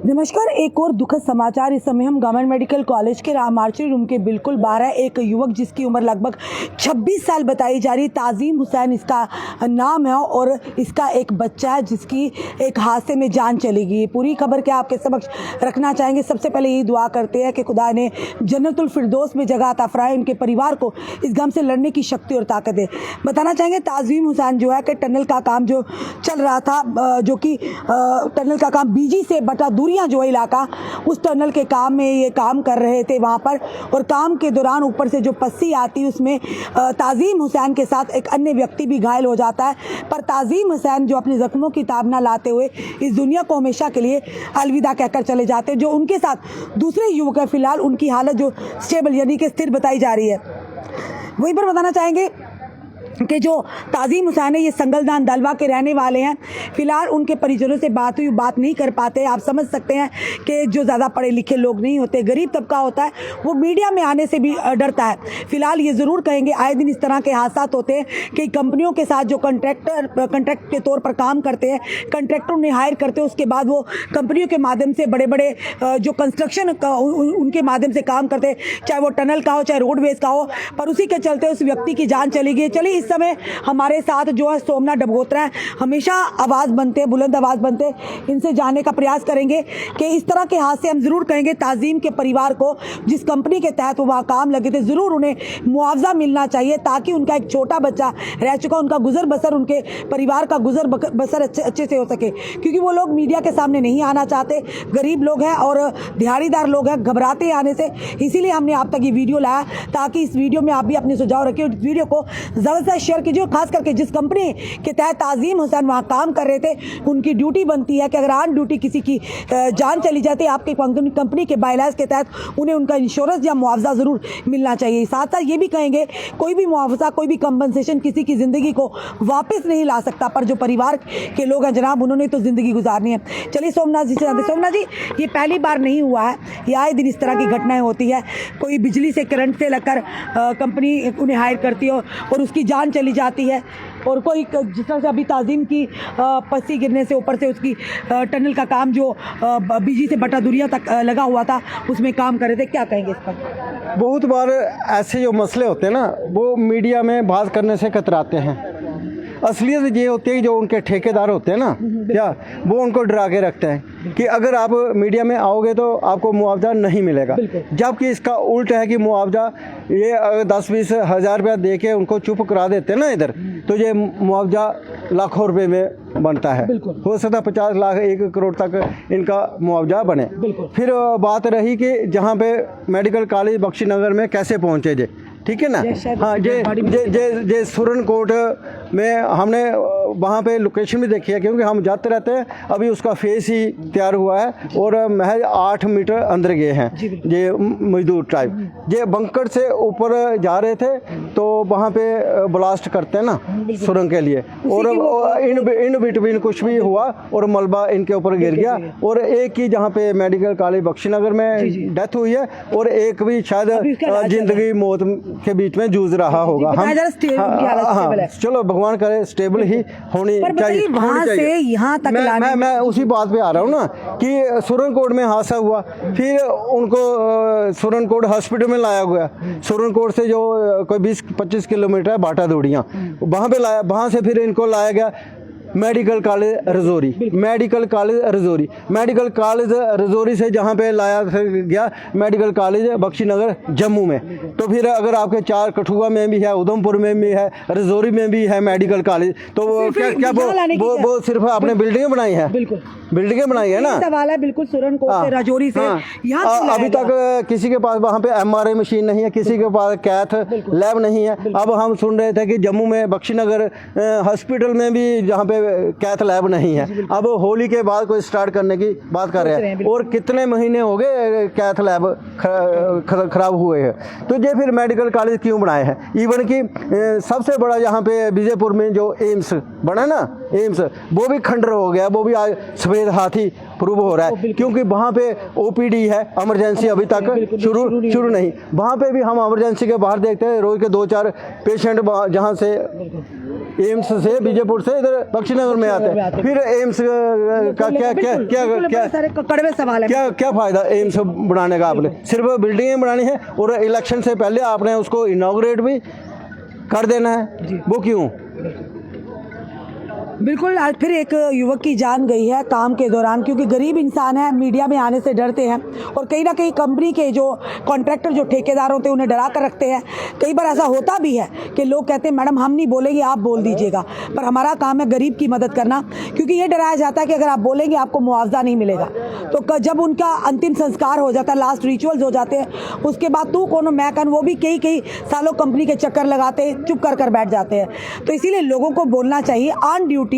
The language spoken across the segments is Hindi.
नमस्कार। एक और दुखद समाचार। इस समय हम गवर्नमेंट मेडिकल कॉलेज के मार्चरी रूम के बिल्कुल बाहर है। एक युवक जिसकी उम्र लगभग 26 साल बताई जा रही, ताज़ीम हुसैन इसका नाम है, और इसका एक बच्चा है जिसकी एक हादसे में जान चली गई। पूरी खबर क्या आपके समक्ष रखना चाहेंगे। सबसे पहले यही दुआ करते हैं कि खुदा ने जन्नतुल फिरदौस में जगह अता फरमाए, उनके परिवार को इस गम से लड़ने की शक्ति और ताकत दे। बताना चाहेंगे ताज़ीम हुसैन जो है कि टनल का काम जो चल रहा था, जो कि टनल का काम बीजी से बटा दूरियां जो है इलाका, उस टनल के काम में ये काम कर रहे थे वहाँ पर, और काम के दौरान ऊपर से जो पस्सी आती उसमें ताज़ीम हुसैन के साथ एक अन्य व्यक्ति भी घायल हो जाता है। पर ताज़ीम हुसैन जो अपने जख्मों की ताब ना लाते हुए इस दुनिया को हमेशा के लिए अलविदा कहकर चले जाते हैं। जो उनके साथ दूसरे युवक है, फिलहाल उनकी हालत जो स्टेबल यानी कि स्थिर बताई जा रही है। वहीं पर बताना चाहेंगे कि जो ताज़ीम हुसैन है ये संगलदान दलवा के रहने वाले हैं। फिलहाल उनके परिजनों से बात नहीं कर पाते। आप समझ सकते हैं कि जो ज़्यादा पढ़े लिखे लोग नहीं होते, गरीब तबका होता है, वो मीडिया में आने से भी डरता है। फिलहाल ये ज़रूर कहेंगे आए दिन इस तरह के हादसा होते हैं कि कंपनियों के साथ जो कंट्रैक्ट के तौर पर काम करते हैं, कंट्रैक्टर उन्हें हायर करते हैं, उसके बाद वो कंपनियों के माध्यम से बड़े बड़े जो कंस्ट्रक्शन का उनके माध्यम से काम करते हैं, चाहे वो टनल का हो चाहे रोडवेज का हो। पर उसी के चलते उस व्यक्ति की जान चली गई। चलिए इस समय हमारे साथ जो है सोमनाथ डबगोत्रा है, हमेशा आवाज़ बनते, बुलंद आवाज़ बनते, इनसे जानने का प्रयास करेंगे कि इस तरह के हादसे हम ज़रूर कहेंगे ताज़ीम के परिवार को, जिस कंपनी के तहत वो वहाँ काम लगे थे, ज़रूर उन्हें मुआवजा मिलना चाहिए, ताकि उनका एक छोटा बच्चा रह चुका, उनका गुजर बसर, उनके परिवार का गुजर बसर अच्छे से हो सके। क्योंकि वो लोग मीडिया के सामने नहीं आना चाहते, गरीब लोग हैं और दिहाड़ीदार लोग हैं, घबराते हैं आने से। इसीलिए हमने आप तक ये वीडियो लाया, ताकि इस वीडियो में आप भी अपने सुझाव रखें, इस वीडियो को ज़्यादा से शेयर कीजिए। खास करके जिस कंपनी के तहत ताज़ीम हुसैन वहाँ काम कर रहे थे, उनकी ड्यूटी बनती है कि अगर ऑन ड्यूटी किसी की जान चली जाती है, आपके कंपनी के बायलाज के तहत उन्हें उनका इंश्योरेंस या मुआवजा ज़रूर मिलना चाहिए। साथ साथ ये भी कहेंगे कोई भी मुआवजा, कोई भी कंपनसेशन किसी की ज़िंदगी को वापस नहीं ला सकता, पर जो परिवार के लोग हैं जनाब, उन्होंने तो ज़िंदगी गुजारनी है। चलिए सोमनाथ जी से जानते। सोमनाथ जी, ये पहली बार नहीं हुआ है, ये आए दिन इस तरह की घटनाएं होती है। कोई बिजली से करंट से लगकर कंपनी उन्हें हायर करती है और उसकी जान चली जाती है, और कोई जिस तरह से अभी ताज़ीम की पस्सी गिरने से ऊपर से उसकी टनल का काम जो बीजी से बटा दूरिया तक लगा हुआ था, उसमें काम कर रहे थे, क्या कहेंगे इस पर? बहुत बार ऐसे जो मसले होते हैं ना, वो मीडिया में बात करने से कतराते हैं। असलियत ये होती है कि जो उनके ठेकेदार होते हैं ना, क्या वो उनको डरा के रखते हैं कि अगर आप मीडिया में आओगे तो आपको मुआवजा नहीं मिलेगा, जबकि इसका उल्ट है कि मुआवजा ये 10-20 हज़ार रुपया दे के उनको चुप करा देते हैं ना इधर, तो ये मुआवजा लाखों रुपए में बनता है। हो सकता है 50 लाख 1 करोड़ तक इनका मुआवजा बने। फिर बात रही कि जहाँ पे मेडिकल कॉलेज बख्शीनगर में कैसे पहुँचे जे, ठीक है ना। हाँ, जे सुरनकोट में हमने वहाँ पे लोकेशन भी देखी है, क्योंकि हम जाते रहते हैं। अभी उसका फेस ही तैयार हुआ है और महज 8 मीटर अंदर गए हैं ये मजदूर टाइप। ये बंकर से ऊपर जा रहे थे तो वहाँ पे ब्लास्ट करते हैं ना सुरंग के लिए, और इन बिटवीन कुछ भी हुआ और मलबा इनके ऊपर गिर गया। और एक ही जहाँ पे मेडिकल कॉलेज बख्शीनगर में डेथ हुई है, और एक भी शायद जिंदगी मौत के बीच में जूझ रहा होगा। हम चलो भगवान करे स्टेबल ही होनी चाहिए। वहाँ से यहाँ तक मैं उसी बात पे आ रहा हूँ ना कि सुरनकोट में हादसा हुआ, फिर उनको सुरनकोट हॉस्पिटल में लाया गया। सुरनकोट से जो कोई 20-25 किलोमीटर है बाटा दूड़ियाँ, वहाँ पे लाया, वहाँ से फिर इनको लाया गया medical college Rajouri. Medical college Rajouri से जहाँ पे लाया गया मेडिकल कॉलेज बख्शीनगर जम्मू में। तो फिर अगर आपके 4 कठुआ में भी है, उधमपुर में भी है, रजौरी में भी है मेडिकल कॉलेज, तो वो क्या वो सिर्फ आपने बिल्डिंगें बनाई है? बिल्डिंगें बनाई है ना। सवाल है बिल्कुल सुरनकोट से रजौरी से यहाँ अभी तक किसी के पास वहाँ पे MRI मशीन नहीं है, किसी के पास कैथ लैब नहीं है। अब हम सुन रहे थे कि जम्मू में बख्शीनगर हॉस्पिटल में भी जहाँ पे कैथ लैब नहीं है। अब होली के बाद कोई स्टार्ट करने की बात कर रहे हैं, और कितने महीने हो गए कैथ लैब खराब हुए हैं। तो ये फिर मेडिकल कॉलेज क्यों बनाए हैं? इवन कि सबसे बड़ा यहाँ पे विजयपुर में जो एम्स बना ना, एम्स, वो भी खंडर हो गया, वो भी आज सफेद हाथ ही प्रूव हो रहा है, क्योंकि वहाँ पे ओपीडी है, इमरजेंसी अभी तक शुरू नहीं। वहाँ पे भी हम इमरजेंसी के बाहर देखते हैं रोज के 2-4 पेशेंट जहाँ से एम्स से बीजेपुर से इधर बख्शीनगर में आते हैं। फिर एम्स का क्या फायदा एम्स बनाने का? आपने सिर्फ बिल्डिंगें बनानी है और इलेक्शन से पहले आपने उसको इनॉग्रेट भी कर देना है, वो क्यों? बिल्कुल। आज फिर एक युवक की जान गई है काम के दौरान, क्योंकि गरीब इंसान है, मीडिया में आने से डरते हैं और कहीं ना कहीं कंपनी के जो कॉन्ट्रैक्टर जो ठेकेदार होते हैं उन्हें डरा कर रखते हैं। कई बार ऐसा होता भी है कि लोग कहते हैं मैडम हम नहीं बोलेंगे, आप बोल दीजिएगा, पर हमारा काम है गरीब की मदद करना, क्योंकि ये डराया जाता है कि अगर आप बोलेंगे आपको मुआवजा नहीं मिलेगा। तो जब उनका अंतिम संस्कार हो जाता है, लास्ट रिचुअल्स हो जाते हैं, उसके बाद तू कौन मैं कौन, वो भी कई सालों कंपनी के चक्कर लगाते हैं, चुप कर बैठ जाते हैं। तो इसीलिए लोगों को बोलना चाहिए, ऑन ड्यूटी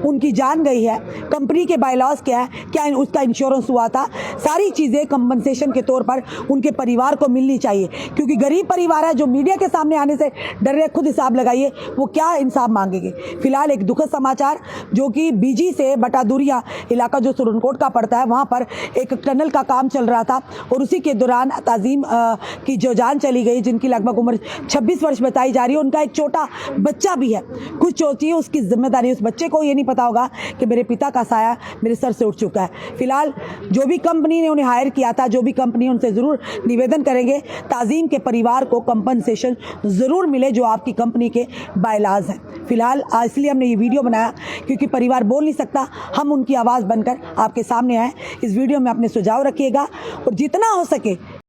उनकी जान गई है, कंपनी के बायलॉज क्या है, क्या उसका इंश्योरेंस हुआ था, सारी चीजें कंपनसेशन के तौर पर उनके परिवार को मिलनी चाहिए, क्योंकि गरीब परिवार है जो मीडिया के सामने आने से डर रहे। खुद हिसाब लगाइए वो क्या इंसाफ मांगेंगे। फिलहाल एक दुखद समाचार जो कि बीजी से बटादुरिया इलाका जो सुरनकोट का पड़ता है, वहां पर एक टनल का काम चल रहा था और उसी के दौरान ताजीम की जो जान चली गई, जिनकी लगभग उम्र 26 वर्ष बताई जा रही है। उनका एक छोटा बच्चा भी है, कुछ सोचिए उसकी जिम्मेदारी। उस बच्चे को ये नहीं पता होगा कि मेरे पिता का साया मेरे सर से उठ चुका है। फिलहाल जो भी कंपनी ने उन्हें हायर किया था, जो भी कंपनी, उनसे जरूर निवेदन करेंगे ताजीम के परिवार को कंपनसेशन जरूर मिले जो आपकी कंपनी के बायलाज हैं। फिलहाल इसलिए हमने ये वीडियो बनाया क्योंकि परिवार बोल नहीं सकता, हम उनकी आवाज़ बनकर आपके सामने आए। इस वीडियो में अपने सुझाव रखिएगा और जितना हो सके